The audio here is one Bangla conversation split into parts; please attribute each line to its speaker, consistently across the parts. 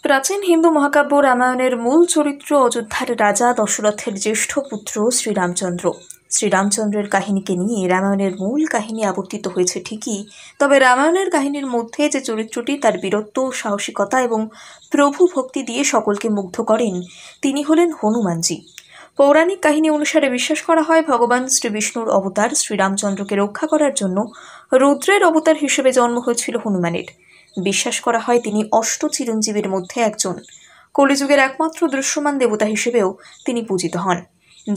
Speaker 1: প্রাচীন হিন্দু মহাকাব্য রামায়ণের মূল চরিত্র অযোধ্যার রাজা দশরথের জ্যেষ্ঠ পুত্র শ্রীরামচন্দ্র। শ্রীরামচন্দ্রের কাহিনীকে নিয়ে রামায়ণের মূল কাহিনী আবর্তিত হয়েছে ঠিকই, তবে রামায়ণের কাহিনীর মধ্যে যে চরিত্রটি তার বীরত্ব, সাহসিকতা এবং প্রভু ভক্তি দিয়ে সকলকে মুগ্ধ করেন, তিনি হলেন হনুমানজি। পৌরাণিক কাহিনী অনুসারে বিশ্বাস করা হয় ভগবান শ্রীবিষ্ণুর অবতার শ্রীরামচন্দ্রকে রক্ষা করার জন্য রুদ্রের অবতার হিসেবে জন্ম হয়েছিল হনুমানের। বিশ্বাস করা হয় তিনি অষ্ট চিরঞ্জীবের মধ্যে একজন। কলিযুগের একমাত্র দৃশ্যমান দেবতা হিসেবেও তিনি পূজিত হন।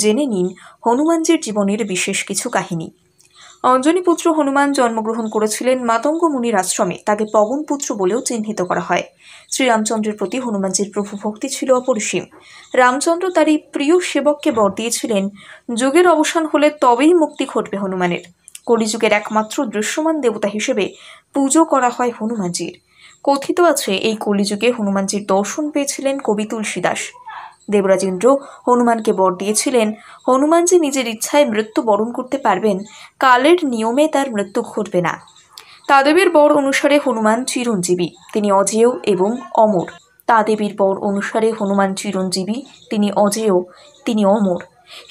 Speaker 1: জেনে নিন হনুমানজির জীবনের বিশেষ কিছু কাহিনী। অঞ্জনীপুত্র হনুমান জন্মগ্রহণ করেছিলেন মাতঙ্গ মুনির আশ্রমে। তাকে পবন পুত্র বলেও চিহ্নিত করা হয়। শ্রীরামচন্দ্রের প্রতি হনুমানজির প্রভু ভক্তি ছিল অপরিসীম। রামচন্দ্র তারই প্রিয় সেবককে বর দিয়েছিলেন, যুগের অবসান হলে তবেই মুক্তি ঘটবে হনুমানের। কলিযুগের একমাত্র দৃশ্যমান দেবতা হিসেবে পুজো করা হয় হনুমানজির। কথিত আছে এই কলিযুগে হনুমানজির দর্শন পেয়েছিলেন কবি তুলসীদাস। দেবরাজ ইন্দ্র হনুমানকে বর দিয়েছিলেন, হনুমানজি নিজের ইচ্ছায় মৃত্যু বরণ করতে পারবেন, কালের নিয়মে তার মৃত্যু ঘটবে না। তাদেবীর বর অনুসারে হনুমান চিরঞ্জীবী, তিনি অজেয় এবং অমর। তাদেবীর বর অনুসারে হনুমান চিরঞ্জীবী, তিনি অজেয়, তিনি অমর।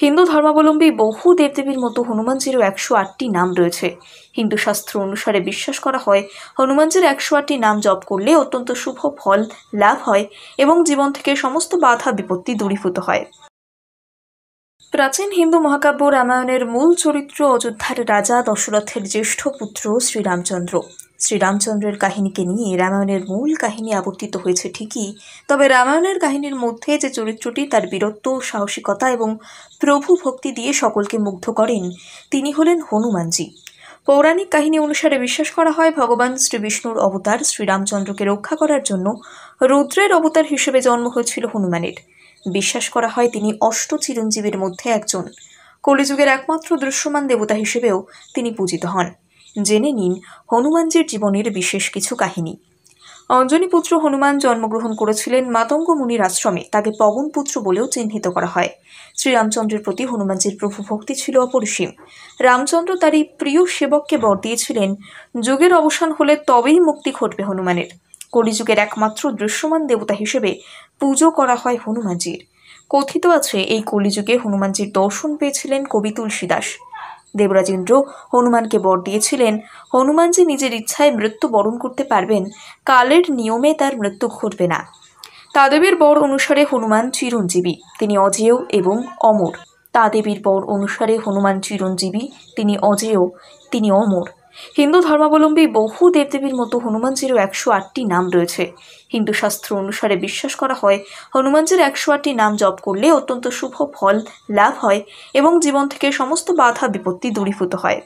Speaker 1: হিন্দু ধর্মাবলম্বী বহু দেবদেবীর মতো হনুমানজিরও 108টি নাম রয়েছে। হিন্দু শাস্ত্র অনুসারে বিশ্বাস করা হয় হনুমানজির 108টি নাম জপ করলে অত্যন্ত শুভ ফল লাভ হয় এবং জীবন থেকে সমস্ত বাধা বিপত্তি দূরীভূত হয়। প্রাচীন হিন্দু মহাকাব্য রামায়ণের মূল চরিত্র অযোধ্যার রাজা দশরথের জ্যেষ্ঠ পুত্র শ্রীরামচন্দ্র। শ্রীরামচন্দ্রের কাহিনীকে নিয়ে রামায়ণের মূল কাহিনী আবর্তিত হয়েছে ঠিকই, তবে রামায়ণের কাহিনীর মধ্যে যে চরিত্রটি তার বীরত্ব, সাহসিকতা এবং প্রভু ভক্তি দিয়ে সকলকে মুগ্ধ করেন, তিনি হলেন হনুমানজি। পৌরাণিক কাহিনী অনুসারে বিশ্বাস করা হয় ভগবান শ্রীবিষ্ণুর অবতার শ্রীরামচন্দ্রকে রক্ষা করার জন্য রুদ্রের অবতার হিসেবে জন্ম হয়েছিল হনুমানের। বিশ্বাস করা হয় তিনি অষ্ট চিরঞ্জীবের মধ্যে একজন। কলিযুগের একমাত্র দৃশ্যমান দেবতা হিসেবেও তিনি পূজিত হন। জেনে নিন হনুমানজির জীবনের বিশেষ কিছু কাহিনী। অঞ্জনীপুত্র হনুমান জন্মগ্রহণ করেছিলেন মাতঙ্গ মুনির আশ্রমে। তাকে পবন পুত্র বলেও চিহ্নিত করা হয়। শ্রীরামচন্দ্রের প্রতি হনুমানজির প্রভু ভক্তি ছিল অপরিসীম। রামচন্দ্র তারই প্রিয় সেবককে বর দিয়েছিলেন, যুগের অবসান হলে তবেই মুক্তি ঘটবে হনুমানের। কলিযুগের একমাত্র দৃশ্যমান দেবতা হিসেবে পুজো করা হয় হনুমানজির। কথিত আছে এই কলিযুগে হনুমানজির দর্শন পেয়েছিলেন কবি তুলসীদাস। দেবরাজ ইন্দ্র হনুমানকে বর দিয়েছিলেন, হনুমানজি নিজের ইচ্ছায় মৃত্যু বরণ করতে পারবেন, কালের নিয়মে তার মৃত্যু ঘটবে না। তাদেবীর বর অনুসারে হনুমান চিরঞ্জীবী, তিনি অজেয় এবং অমর। তাদেবীর বর অনুসারে হনুমান চিরঞ্জীবী, তিনি অজেয়, তিনি অমর। হিন্দু ধর্মাবলম্বী বহু দেবদেবীর মতো হনুমানজিরও 108টি নাম রয়েছে। হিন্দু শাস্ত্র অনুসারে বিশ্বাস করা হয় হনুমানজির 108টি নাম জপ করলে অত্যন্ত শুভ ফল লাভ হয় এবং জীবন থেকে সমস্ত বাধা বিপত্তি দূরীভূত হয়।